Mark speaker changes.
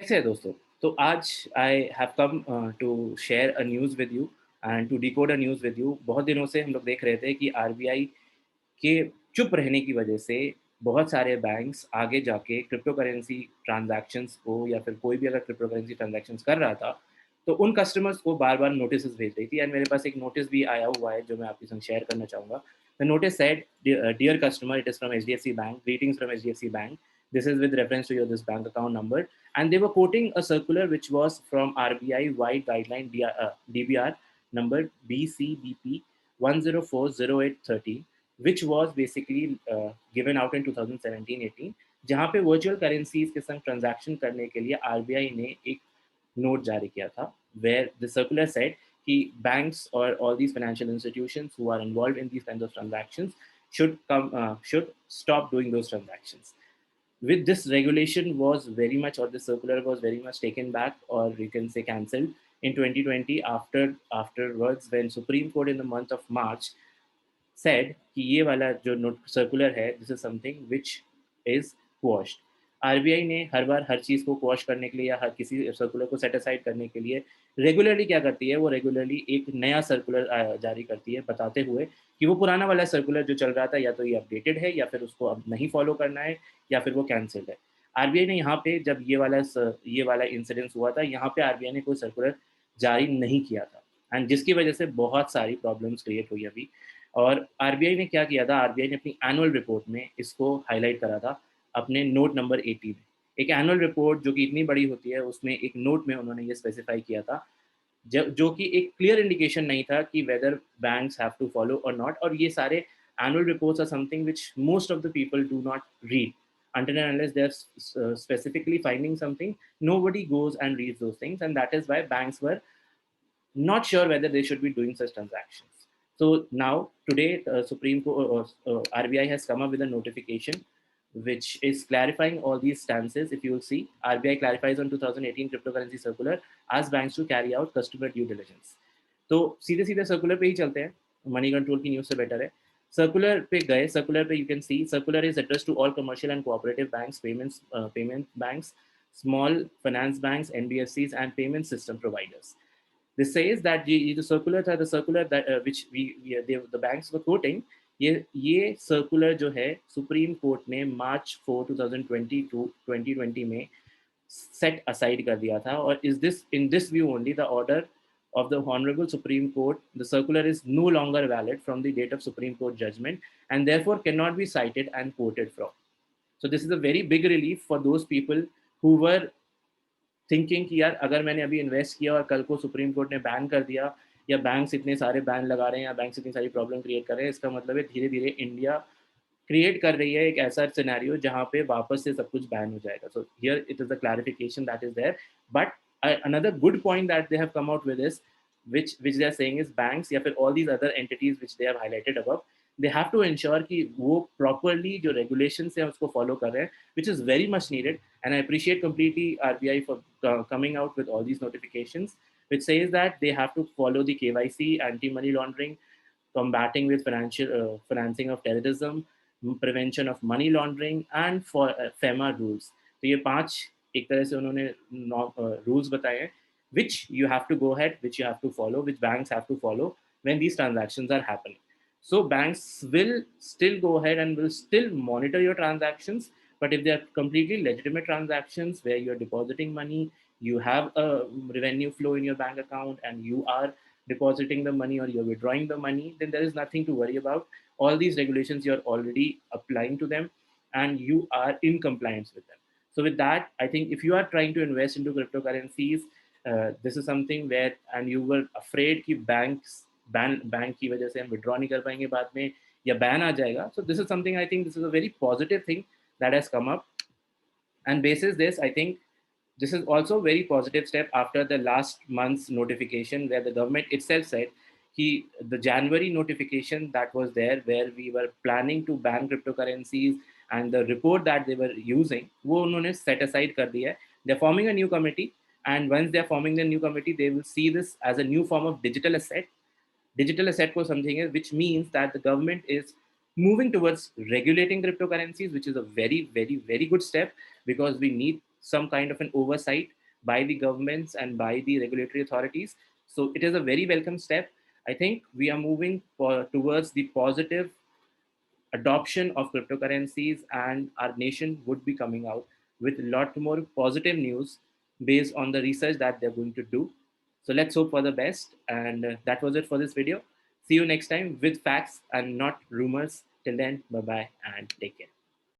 Speaker 1: कैसे है दोस्तों? तो आज I have come to share a news with you and to decode a news with you. बहुत दिनों से हम लोग देख रहे थे कि आरबीआई के चुप रहने की वजह से बहुत सारे बैंक्स आगे जाके क्रिप्टो करेंसी ट्रांजैक्शंस को या फिर कोई भी अगर क्रिप्टो करेंसी ट्रांजैक्शंस कर रहा था, तो उन कस्टमर्स को बार-बार नोटिसेस भेज रही थी एंड मेरे पास एक नोटिस भी आया हुआ है जो मैं आपके संग शेयर करना चाहूँगा। The notice said, "dear customer, it is from HDFC bank, greetings from HDFC bank. This is with reference to your this bank account number." And they were quoting a circular which was from RBI wide guideline DBR number BCBP 1040830, which was basically given out in 2017-18, जहाँ पे virtual currencies के संग transaction करने के लिए RBI ने एक note जारी किया था, where the circular said कि banks or all these financial institutions who are involved in these kinds of transactions should stop doing those transactions. With this regulation was very much, or the circular was very much taken back, or you can say cancelled in 2020 afterwards, when Supreme Court in the month of March said कि ये वाला जो circular है, this is something which is quashed. RBI ने हर बार हर चीज़ को quash करने के लिए या हर किसी सर्कुलर को सेट असाइड करने के लिए रेगुलरली क्या करती है, वो रेगुलरली एक नया सर्कुलर जारी करती है, बताते हुए कि वो पुराना वाला सर्कुलर जो चल रहा था या तो ये अपडेटेड है या फिर उसको अब नहीं फॉलो करना है या फिर वो कैंसिल है। आरबीआई ने यहाँ पे जब ये वाला इंसिडेंस हुआ था, यहाँ पे आरबीआई ने कोई सर्कुलर जारी नहीं किया था एंड जिसकी वजह से बहुत सारी प्रॉब्लम्स क्रिएट हुई अभी। और आरबीआई ने क्या किया था, आरबीआई ने अपनी एनुअल रिपोर्ट में इसको हाईलाइट करा था अपने नोट नंबर 80 में। एक एनुअल रिपोर्ट जो कि इतनी बड़ी होती है, उसमें एक नोट में उन्होंने ये स्पेसिफाई किया था, जो कि एक क्लियर इंडिकेशन नहीं था कि whether banks have to follow or not. और ये सारे annual reports are something which most of the people do not read until and unless they're specifically finding something. Nobody goes and reads those things, and that is why banks were not sure whether they should be doing such transactions. So now, today, Supreme Court, RBI has come up with a notification which is clarifying all these stances. If you will see, RBI clarifies on 2018 cryptocurrency circular, asks banks to carry out customer due diligence. तो सीधे सीधे circular पे ही चलते हैं, money control की news से better है। सर्कुलर पे गए, सर्कुलर पे you can see circular is address to all commercial and cooperative banks, payment banks, small finance banks, NBFCs and payment system providers. This says that the circular that the banks were quoting, ये circular जो है supreme court ने मार्च 4 2020 में set aside कर दिया था। और is this in this view only the order of the Honorable Supreme Court, the circular is no longer valid from the date of Supreme Court judgment and therefore cannot be cited and quoted from. So this is a very big relief for those people who were thinking कि यार अगर मैंने अभी invest किया और कल को supreme court ने बैन कर दिया, या बैंक्स इतने सारे बैन लगा रहे हैं, या बैंक्स इतनी सारी प्रॉब्लम क्रिएट कर रहे हैं, इसका मतलब है धीरे धीरे इंडिया क्रिएट कर रही है एक ऐसा सिनेरियो जहाँ पे वापस से सब कुछ बैन हो जाएगा. So here it is the clarification that is there. But another good point that they have come out with is, which they are saying is, banks या फिर all these other entities which they have highlighted above, they have to ensure कि वो properly जो regulations हैं उसको follow कर रहे हैं, which is very much needed. And I appreciate completely RBI for coming out with all these notifications, which says that they have to follow the KYC, anti-money laundering, combating with financing of terrorism, prevention of money laundering, and for FEMA rules. तो ये 5 एक तरह से उन्होंने rules बताए हैं, which you have to go ahead, which you have to follow, which banks have to follow when these transactions are happening. So banks will still go ahead and will still monitor your transactions, but if they are completely legitimate transactions where you're depositing money, you have a revenue flow in your bank account, and you are depositing the money or you're withdrawing the money, then there is nothing to worry about. All these regulations you're already applying to them, and you are in compliance with them. So with that, I think if you are trying to invest into cryptocurrencies, this is something where, and you were afraid कि bank की वजह से हम withdraw नहीं कर पाएंगे बाद में, या बैन आ जाएगा. So this is something, I think this is a very positive thing that has come up. And basis this, I think this is also a very positive step after the last month's notification, where the government itself said the January notification that was there, where we were planning to ban cryptocurrencies, and the report that they were using, वो उन्होंने set aside कर दिया है. They're forming a new committee, and once they're forming the new committee, they will see this as a new form of digital asset. Digital asset को समझेंगे, which means that the government is moving towards regulating cryptocurrencies, which is a very, very, very good step, because we need some kind of an oversight by the governments and by the regulatory authorities. So it is a very welcome step. I think we are moving towards the positive adoption of cryptocurrencies, and our nation would be coming out with a lot more positive news based on the research that they're going to do. So let's hope for the best. And that was it for this video. See you next time with facts and not rumors. Till then, bye bye and take care.